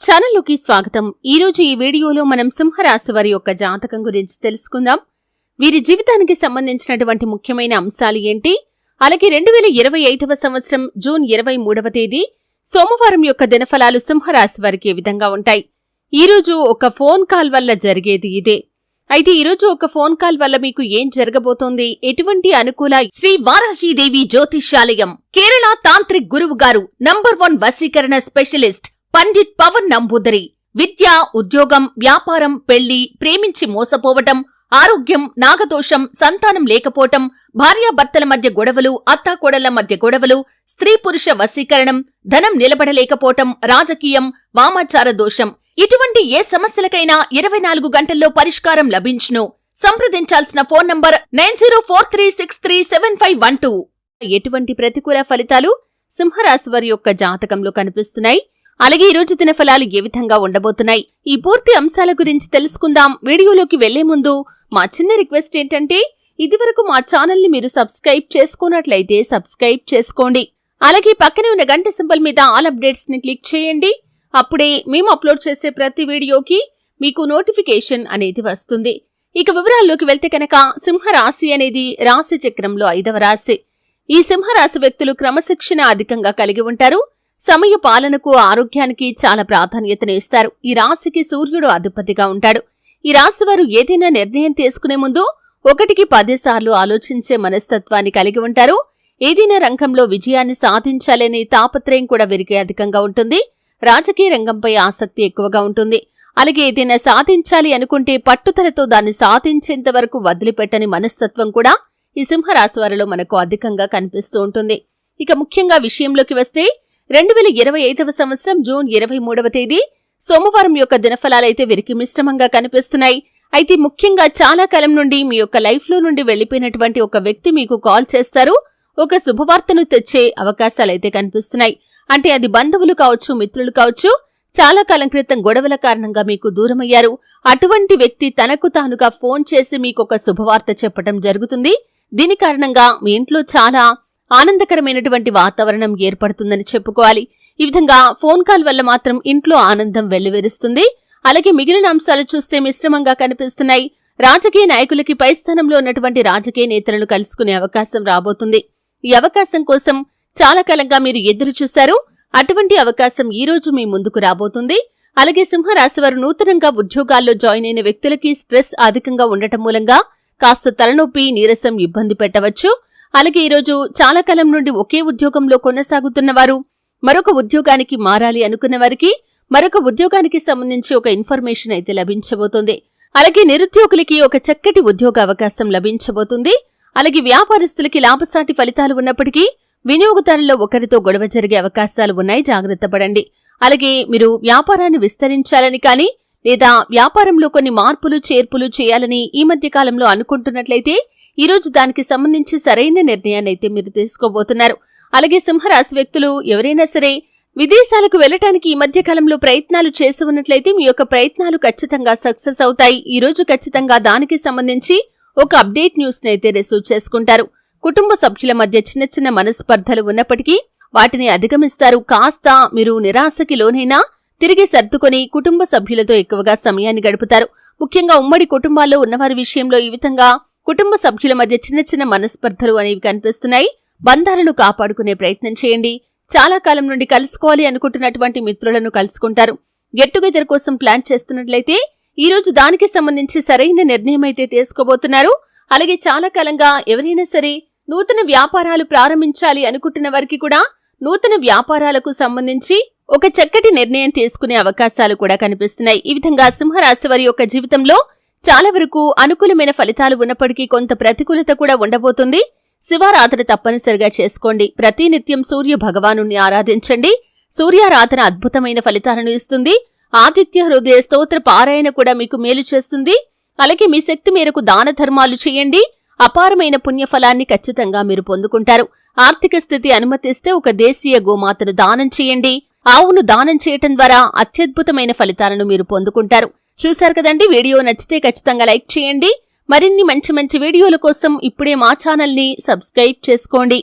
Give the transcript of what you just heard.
ఛానల్లోకి స్వాగతం. ఈరోజు ఈ వీడియోలో మనం సింహరాశి వారి యొక్క జాతకం గురించి తెలుసుకుందాం. వీరి జీవితానికి సంబంధించినటువంటి ముఖ్యమైన అంశాలు ఏంటి, అలాగే 2025వ సంవత్సరం జూన్ 23వ తేదీ సోమవారం యొక్క దినఫలాలు సింహరాశి వారికి ఏ విధంగా ఉంటాయి. ఈరోజు ఒక ఫోన్ కాల్ వల్ల జరిగేది ఇదే. అయితే ఈరోజు ఒక ఫోన్ కాల్ వల్ల మీకు ఏం జరగబోతోంది, ఎటువంటి అనుకూల శ్రీ వారాహీదేవి జ్యోతిష్యాలయం కేరళ తాంత్రిక్ గురువు గారు నంబర్ 1 వశీకరణ స్పెషలిస్ట్ పండిట్ పవన్ నంబూదరి. విద్య, ఉద్యోగం, వ్యాపారం, పెళ్లి, ప్రేమించి మోసపోవటం, ఆరోగ్యం, నాగదోషం, సంతానం లేకపోవటం, భార్యాభర్తల మధ్య గొడవలు, అత్తాకోడళ్ల మధ్య గొడవలు, స్త్రీ పురుష వశీకరణం, ధనం నిలబడలేకపోవటం, రాజకీయం, వామాచార దోషం, ఇటువంటి ఏ సమస్యలకైనా 24 గంటల్లో పరిష్కారం లభించును. సంప్రదించాల్సిన ఫోన్ నంబర్ 9043637512. ఎటువంటి ప్రతికూల ఫలితాలు సింహరాశి వారి యొక్క జాతకంలో కనిపిస్తున్నాయి, అలాగే ఈరోజు దినఫలాలు ఏ విధంగా ఉండబోతున్నాయి, ఈ పూర్తి అంశాల గురించి తెలుసుకుందాం. వీడియోలోకి వెళ్లే ముందు మా చిన్న రిక్వెస్ట్ ఏంటంటే, ఇదివరకు మా ఛానల్ ని మీరు సబ్స్క్రైబ్ చేసుకున్నట్లయితే సబ్స్క్రైబ్ చేసుకోండి. అలాగే పక్కనే ఉన్న గంట సింబల్ మీద ఆల్ అప్డేట్స్ ని క్లిక్ చేయండి. అప్పుడే మేము అప్లోడ్ చేసే ప్రతి వీడియోకి మీకు నోటిఫికేషన్ అనేది వస్తుంది. ఇక వివరాల్లోకి వెళ్తే కనుక, సింహరాశి అనేది రాశి చక్రంలో 5వ రాశి. ఈ సింహరాశి వ్యక్తులు క్రమశిక్షణ అధికంగా కలిగి ఉంటారు. సమయ పాలనకు, ఆరోగ్యానికి చాలా ప్రాధాన్యతను ఇస్తారు. ఈ రాశికి సూర్యుడు అధిపతిగా ఉంటాడు. ఈ రాశివారు ఏదైనా నిర్ణయం తీసుకునే ముందు 1కి 10 సార్లు ఆలోచించే మనస్తత్వాన్ని కలిగి ఉంటారు. ఏదైనా రంగంలో విజయాన్ని సాధించాలనే తాపత్రయం కూడా వీరికి అధికంగా ఉంటుంది. రాజకీయ రంగంపై ఆసక్తి ఎక్కువగా ఉంటుంది. అలాగే ఏదైనా సాధించాలి అనుకుంటే పట్టుదలతో దాన్ని సాధించేంత వరకు వదిలిపెట్టని మనస్తత్వం కూడా ఈ సింహరాశి వారిలో మనకు అధికంగా కనిపిస్తూ ఉంటుంది. ఇక ముఖ్యంగా విషయంలోకి వస్తే, 2025వ సంవత్సరం జూన్ 23వ తేదీ సోమవారం యొక్క దినఫలాలైతే వీరికి మిశ్రమంగా కనిపిస్తున్నాయి. అయితే ముఖ్యంగా చాలా కాలం నుండి మీ యొక్క లైఫ్ లో నుండి వెళ్లిపోయినటువంటి ఒక వ్యక్తి మీకు కాల్ చేస్తారు. ఒక శుభవార్తను తెచ్చే అవకాశాలైతే కనిపిస్తున్నాయి. అంటే అది బంధువులు కావచ్చు, మిత్రులు కావచ్చు. చాలా కాలం క్రితం గొడవల కారణంగా మీకు దూరమయ్యారు. అటువంటి వ్యక్తి తనకు తానుగా ఫోన్ చేసి మీకు ఒక శుభవార్త చెప్పడం జరుగుతుంది. దీని కారణంగా మీ ఇంట్లో చాలా ఆనందకరమైనటువంటి వాతావరణం ఏర్పడుతుందని చెప్పుకోవాలి. ఈ విధంగా ఫోన్ కాల్ వల్ల మాత్రం ఇంట్లో ఆనందం వెల్లివిరుస్తుంది. అలాగే మిగిలిన అంశాలు చూస్తే మిశ్రమంగా కనిపిస్తున్నాయి. రాజకీయ నాయకులకి పై స్థానంలో ఉన్నటువంటి రాజకీయ నేతలను కలుసుకునే అవకాశం రాబోతుంది. ఈ అవకాశం కోసం చాలా కాలంగా మీరు ఎదురు చూశారు. అటువంటి అవకాశం ఈ రోజు మీ ముందుకు రాబోతుంది. అలాగే సింహరాశి వారు నూతనంగా ఉద్యోగాల్లో జాయిన్ అయిన వ్యక్తులకి స్ట్రెస్ అధికంగా ఉండటం మూలంగా కాస్త తలనొప్పి, నీరసం ఇబ్బంది పెట్టవచ్చు. అలాగే ఈరోజు చాలా కాలం నుండి ఒకే ఉద్యోగంలో కొనసాగుతున్న వారు, మరొక ఉద్యోగానికి మారాలి అనుకున్న వారికి మరొక ఉద్యోగానికి సంబంధించి ఒక ఇన్ఫర్మేషన్ అయితే లభించబోతుంది. అలాగే నిరుద్యోగులకి ఒక చక్కటి ఉద్యోగ అవకాశం లభించబోతుంది. అలాగే వ్యాపారస్తులకి లాభసాటి ఫలితాలు ఉన్నప్పటికీ వినియోగదారుల్లో ఒకరితో గొడవ జరిగే అవకాశాలు ఉన్నాయి, జాగ్రత్త పడండి. అలాగే మీరు వ్యాపారాన్ని విస్తరించాలని కానీ లేదా వ్యాపారంలో కొన్ని మార్పులు చేర్పులు చేయాలని ఈ మధ్య కాలంలో అనుకుంటున్నట్లయితే ఈరోజు దానికి సంబంధించి సరైన నిర్ణయాన్ని అయితే మీరు తీసుకోబోతున్నారు. అలాగే సింహరాశి వ్యక్తులు ఎవరైనా సరే విదేశాలకు వెళ్లటానికి ఈ మధ్య కాలంలో ప్రయత్నాలు చేసి ఉన్నట్లయితే మీ యొక్క ప్రయత్నాలు ఖచ్చితంగా సక్సెస్ అవుతాయి. ఈ రోజు ఖచ్చితంగా దానికి సంబంధించి ఒక అప్డేట్ న్యూస్ ని అయితే రిసీవ్ చేసుకుంటారు. కుటుంబ సభ్యుల మధ్య చిన్న చిన్న మనస్పర్ధలు ఉన్నప్పటికీ వాటిని అధిగమిస్తారు. కాస్త మీరు నిరాశకి లోనైనా తిరిగి సర్దుకొని కుటుంబ సభ్యులతో ఎక్కువగా సమయాన్ని గడుపుతారు. ముఖ్యంగా ఉమ్మడి కుటుంబాల్లో ఉన్నవారి విషయంలో ఈ విధంగా కుటుంబ సభ్యుల మధ్య చిన్న చిన్న మనస్పర్ధలు అనేవి కనిపిస్తున్నాయి. బంధాలను కాపాడుకునే ప్రయత్నం చేయండి. చాలా కాలం నుండి కలుసుకోవాలి అనుకుంటున్నటువంటి మిత్రులను కలుసుకుంటారు. గెట్ టుగెదర్ కోసం ప్లాన్ చేస్తున్నట్లయితే ఈ రోజు దానికి సంబంధించి సరైన నిర్ణయం అయితే తీసుకోబోతున్నారు. అలాగే చాలా కాలంగా ఎవరైనా సరే నూతన వ్యాపారాలు ప్రారంభించాలి అనుకుంటున్న వారికి కూడా నూతన వ్యాపారాలకు సంబంధించి ఒక చక్కటి నిర్ణయం తీసుకునే అవకాశాలు కూడా కనిపిస్తున్నాయి. ఈ విధంగా సింహరాశి వారి యొక్క జీవితంలో చాలా వరకు అనుకూలమైన ఫలితాలు ఉన్నప్పటికీ కొంత ప్రతికూలత కూడా ఉండబోతుంది. శివారాధన తప్పనిసరిగా చేసుకోండి. ప్రతినిత్యం సూర్య భగవాను ఆరాధించండి. సూర్యారాధన అద్భుతమైన ఫలితాలను ఇస్తుంది. ఆదిత్య హృదయ స్తోత్ర పారాయణ కూడా మీకు మేలు చేస్తుంది. అలాగే మీ శక్తి మేరకు దాన ధర్మాలు చేయండి. అపారమైన పుణ్యఫలాన్ని ఖచ్చితంగా మీరు పొందుకుంటారు. ఆర్థిక స్థితి అనుమతిస్తే ఒక దేశీయ గోమాతను దానం చేయండి. ఆవును దానం చేయటం ద్వారా అత్యద్భుతమైన ఫలితాలను మీరు పొందుకుంటారు. చూశారు కదండి, వీడియో నచ్చితే ఖచ్చితంగా లైక్ చేయండి. మరిన్ని మంచి మంచి వీడియోల కోసం ఇప్పుడే మా ఛానల్ ని సబ్స్క్రైబ్ చేసుకోండి.